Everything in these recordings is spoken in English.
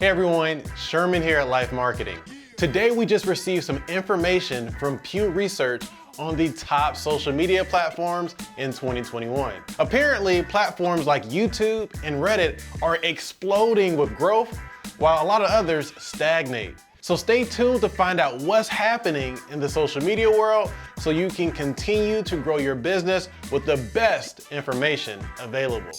Hey everyone, Sherman here at LYFE Marketing. Today we just received some information from Pew Research on the top social media platforms in 2021. Apparently, platforms like YouTube and Reddit are exploding with growth, while a lot of others stagnate. So stay tuned to find out what's happening in the social media world so you can continue to grow your business with the best information available.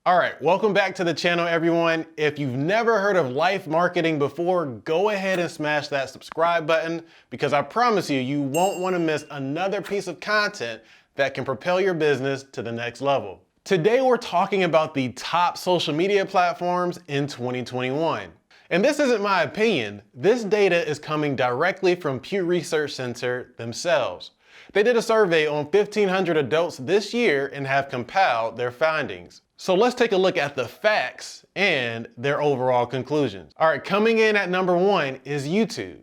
All right, welcome back to the channel, everyone. If you've never heard of LYFE Marketing before, go ahead and smash that subscribe button because I promise you, you won't want to miss another piece of content that can propel your business to the next level. Today, we're talking about the top social media platforms in 2021. And this isn't my opinion. This data is coming directly from Pew Research Center themselves. They did a survey on 1,500 adults this year and have compiled their findings. So let's take a look at the facts and their overall conclusions. All right, coming in at number one is YouTube.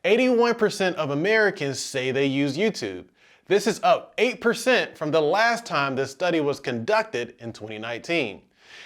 81% of Americans say they use YouTube. This is up 8% from the last time this study was conducted in 2019.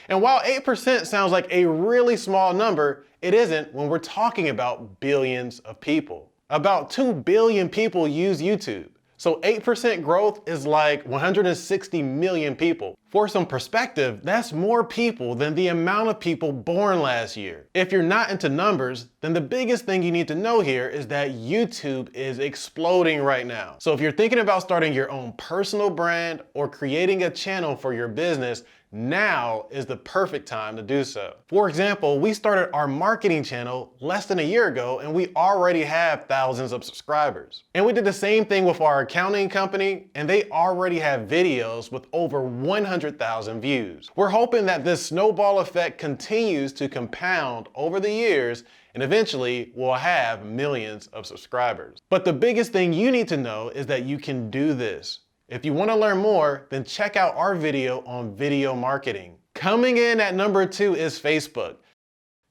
And while 8% sounds like a really small number, it isn't when we're talking about billions of people. About 2 billion people use YouTube. So 8% growth is like 160 million people. For some perspective, that's more people than the amount of people born last year. If you're not into numbers, then the biggest thing you need to know here is that YouTube is exploding right now. So if you're thinking about starting your own personal brand or creating a channel for your business, now is the perfect time to do so. For example, we started our marketing channel less than a year ago and we already have thousands of subscribers. And we did the same thing with our accounting company and they already have videos with over 100,000 views. We're hoping that this snowball effect continues to compound over the years and eventually we'll have millions of subscribers. But the biggest thing you need to know is that you can do this. If you want to learn more, then check out our video on video marketing. Coming in at number two is Facebook.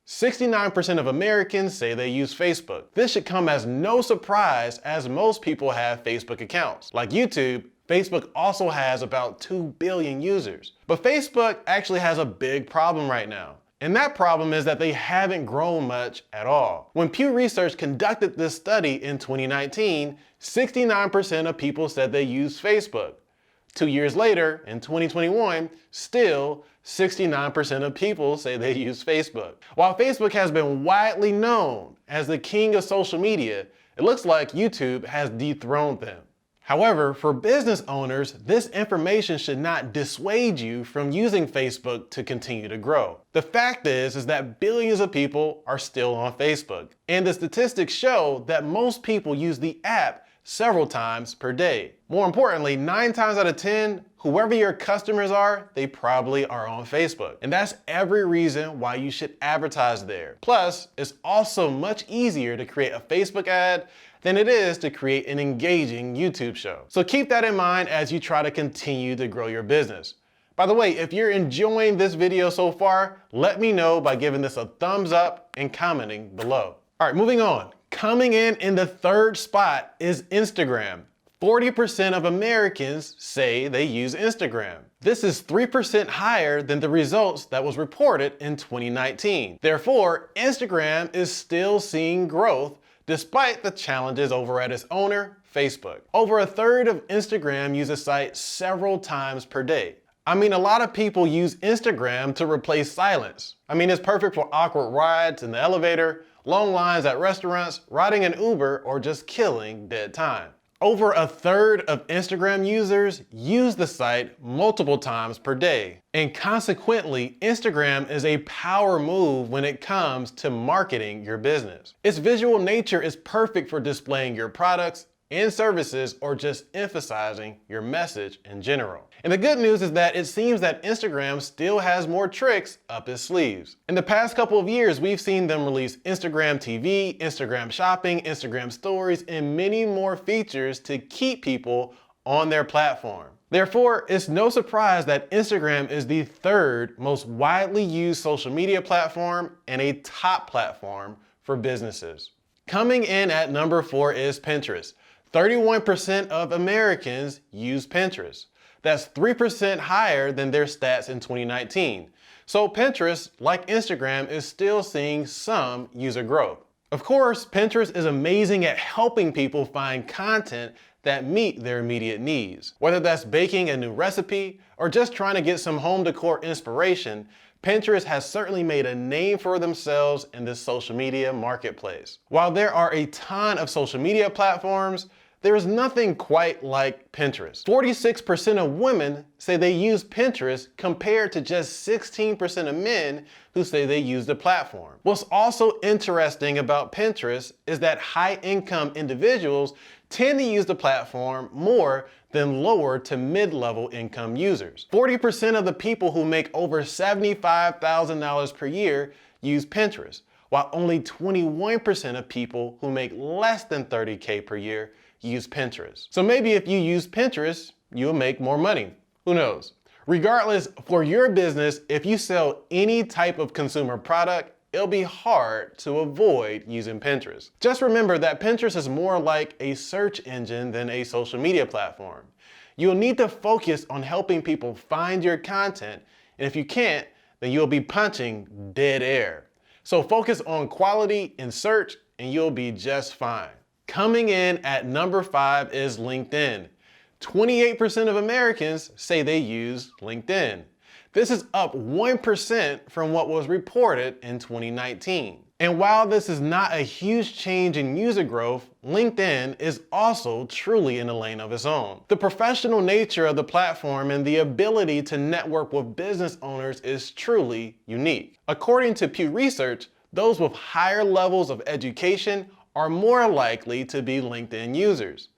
69% of Americans say they use Facebook. This should come as no surprise as most people have Facebook accounts. Like YouTube, Facebook also has about 2 billion users. But Facebook actually has a big problem right now. And that problem is that they haven't grown much at all. When Pew Research conducted this study in 2019, 69% of people said they used Facebook. 2 years later, in 2021, still 69% of people say they use Facebook. While Facebook has been widely known as the king of social media, it looks like YouTube has dethroned them. However, for business owners, this information should not dissuade you from using Facebook to continue to grow. The fact is that billions of people are still on Facebook. And the statistics show that most people use the app several times per day. More importantly, 9 times out of 10, whoever your customers are, they probably are on Facebook. And that's every reason why you should advertise there. Plus, it's also much easier to create a Facebook ad than it is to create an engaging YouTube show. So keep that in mind as you try to continue to grow your business. By the way, if you're enjoying this video so far, let me know by giving this a thumbs up and commenting below. All right, moving on. Coming in the third spot is Instagram. 40% of Americans say they use Instagram. This is 3% higher than the results that was reported in 2019. Therefore, Instagram is still seeing growth despite the challenges over at its owner, Facebook. Over a third of Instagram use the site several times per day. I mean, a lot of people use Instagram to replace silence. I mean, it's perfect for awkward rides in the elevator, long lines at restaurants, riding an Uber, or just killing dead time. Over a third of Instagram users use the site multiple times per day. And consequently, Instagram is a power move when it comes to marketing your business. Its visual nature is perfect for displaying your products and services or just emphasizing your message in general. And the good news is that it seems that Instagram still has more tricks up its sleeves. In the past couple of years, we've seen them release Instagram TV, Instagram Shopping, Instagram Stories, and many more features to keep people on their platform. Therefore, it's no surprise that Instagram is the third most widely used social media platform and a top platform for businesses. Coming in at number 4 is Pinterest. 31% of Americans use Pinterest. That's 3% higher than their stats in 2019. So Pinterest, like Instagram, is still seeing some user growth. Of course, Pinterest is amazing at helping people find content that meet their immediate needs. Whether that's baking a new recipe or just trying to get some home decor inspiration, Pinterest has certainly made a name for themselves in this social media marketplace. While there are a ton of social media platforms, there's nothing quite like Pinterest. 46% of women say they use Pinterest compared to just 16% of men who say they use the platform. What's also interesting about Pinterest is that high-income individuals tend to use the platform more than lower to mid-level income users. 40% of the people who make over $75,000 per year use Pinterest, while only 21% of people who make less than $30K per year use Pinterest. So maybe if you use Pinterest, you'll make more money. Who knows? Regardless, for your business, if you sell any type of consumer product, it'll be hard to avoid using Pinterest. Just remember that Pinterest is more like a search engine than a social media platform. You'll need to focus on helping people find your content, and if you can't, then you'll be punching dead air. So focus on quality in search and you'll be just fine. Coming in at number 5 is LinkedIn. 28% of Americans say they use LinkedIn. This is up 1% from what was reported in 2019. And while this is not a huge change in user growth, LinkedIn is also truly in a lane of its own. The professional nature of the platform and the ability to network with business owners is truly unique. According to Pew Research, those with higher levels of education are more likely to be LinkedIn users.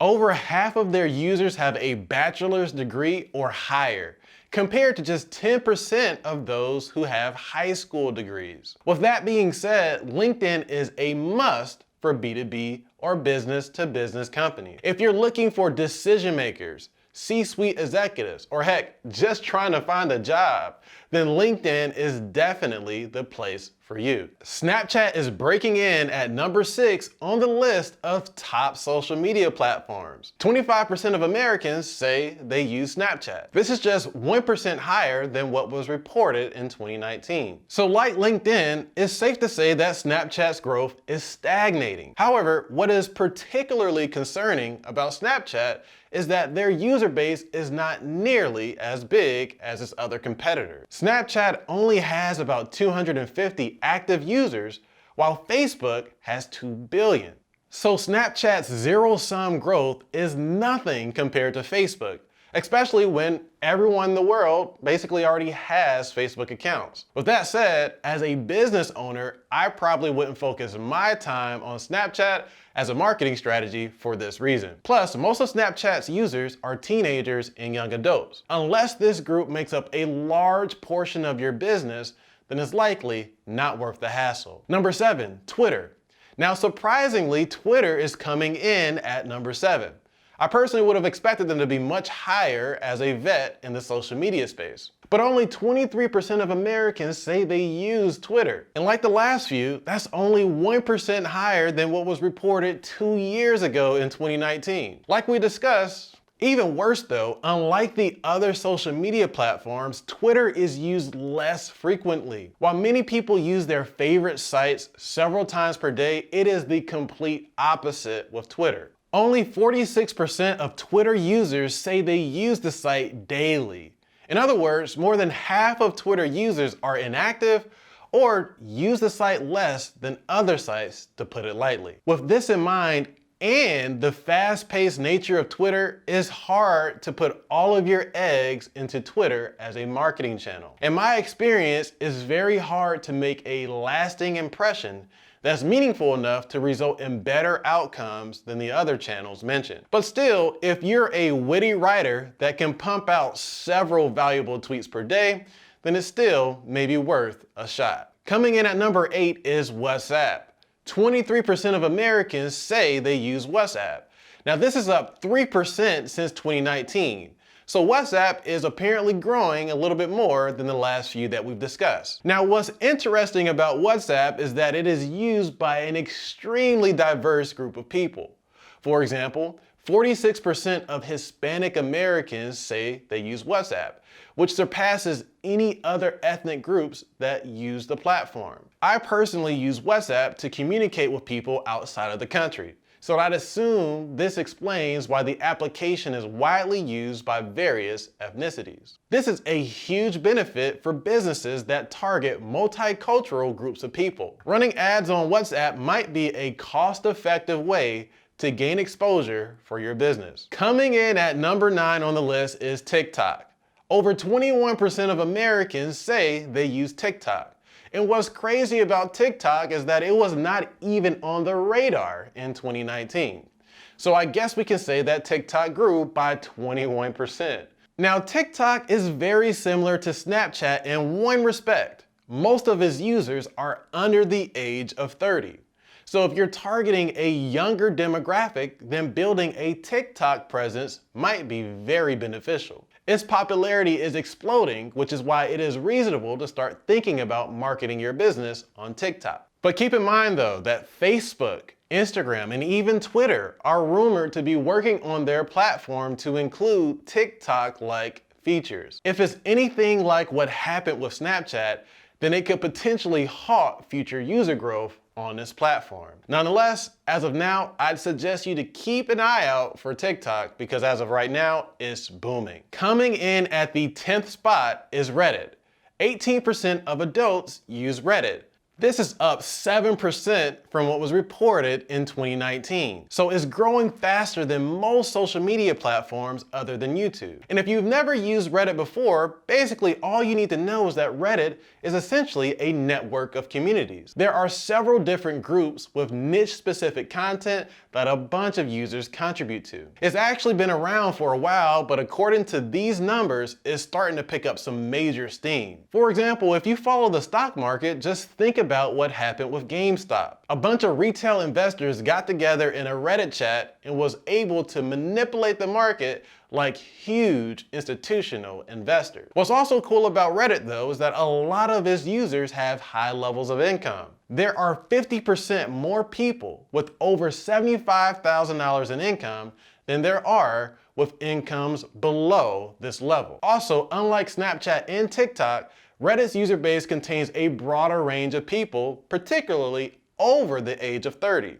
Over half of their users have a bachelor's degree or higher, compared to just 10% of those who have high school degrees. With that being said, LinkedIn is a must for B2B or business-to-business companies. If you're looking for decision makers, C-suite executives, or heck, just trying to find a job, then LinkedIn is definitely the place for you. Snapchat is breaking in at number 6 on the list of top social media platforms. 25% of Americans say they use Snapchat. This is just 1% higher than what was reported in 2019. So like LinkedIn, it's safe to say that Snapchat's growth is stagnating. However, what is particularly concerning about Snapchat is that their user base is not nearly as big as its other competitors. Snapchat only has about 250 active users, while Facebook has 2 billion. So Snapchat's zero-sum growth is nothing compared to Facebook, especially when everyone in the world basically already has Facebook accounts. With that said, as a business owner, I probably wouldn't focus my time on Snapchat as a marketing strategy for this reason. Plus, most of Snapchat's users are teenagers and young adults. Unless this group makes up a large portion of your business, then it's likely not worth the hassle. Number 7, Twitter. Now, surprisingly, Twitter is coming in at number 7. I personally would have expected them to be much higher as a vet in the social media space. But only 23% of Americans say they use Twitter. And like the last few, that's only 1% higher than what was reported 2 years ago in 2019. Like we discussed, even worse though, unlike the other social media platforms, Twitter is used less frequently. While many people use their favorite sites several times per day, it is the complete opposite with Twitter. Only 46% of Twitter users say they use the site daily. In other words, more than half of Twitter users are inactive or use the site less than other sites, to put it lightly. With this in mind, and the fast-paced nature of Twitter, it's hard to put all of your eggs into Twitter as a marketing channel. In my experience, it's very hard to make a lasting impression that's meaningful enough to result in better outcomes than the other channels mentioned. But still, if you're a witty writer that can pump out several valuable tweets per day, then it still may be worth a shot. Coming in at number 8 is WhatsApp. 23% of Americans say they use WhatsApp. Now this is up 3% since 2019. So WhatsApp is apparently growing a little bit more than the last few that we've discussed. Now what's interesting about WhatsApp is that it is used by an extremely diverse group of people. For example, 46% of Hispanic Americans say they use WhatsApp, which surpasses any other ethnic groups that use the platform. I personally use WhatsApp to communicate with people outside of the country, so I'd assume this explains why the application is widely used by various ethnicities. This is a huge benefit for businesses that target multicultural groups of people. Running ads on WhatsApp might be a cost-effective way to gain exposure for your business. Coming in at number 9 on the list is TikTok. Over 21% of Americans say they use TikTok. And what's crazy about TikTok is that it was not even on the radar in 2019. So I guess we can say that TikTok grew by 21%. Now, TikTok is very similar to Snapchat in one respect. Most of its users are under the age of 30. So if you're targeting a younger demographic, then building a TikTok presence might be very beneficial. Its popularity is exploding, which is why it is reasonable to start thinking about marketing your business on TikTok. But keep in mind though that Facebook, Instagram, and even Twitter are rumored to be working on their platform to include TikTok-like features. If it's anything like what happened with Snapchat, then it could potentially halt future user growth on this platform. Nonetheless, as of now, I'd suggest you to keep an eye out for TikTok because as of right now, it's booming. Coming in at the 10th spot is Reddit. 18% of adults use Reddit. This is up 7% from what was reported in 2019. So it's growing faster than most social media platforms other than YouTube. And if you've never used Reddit before, basically all you need to know is that Reddit is essentially a network of communities. There are several different groups with niche-specific content that a bunch of users contribute to. It's actually been around for a while, but according to these numbers, it's starting to pick up some major steam. For example, if you follow the stock market, just think about what happened with GameStop. A bunch of retail investors got together in a Reddit chat and was able to manipulate the market like huge institutional investors. What's also cool about Reddit though is that a lot of its users have high levels of income. There are 50% more people with over $75,000 in income than there are with incomes below this level. Also, unlike Snapchat and TikTok, Reddit's user base contains a broader range of people, particularly over the age of 30.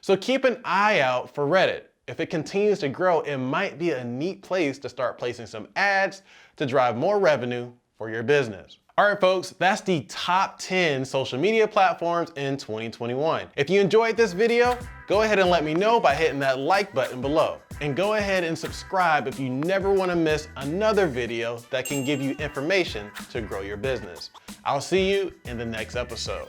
So keep an eye out for Reddit. If it continues to grow, it might be a neat place to start placing some ads to drive more revenue for your business. All right, folks, that's the top 10 social media platforms in 2021. If you enjoyed this video, go ahead and let me know by hitting that like button below. And go ahead and subscribe if you never want to miss another video that can give you information to grow your business. I'll see you in the next episode.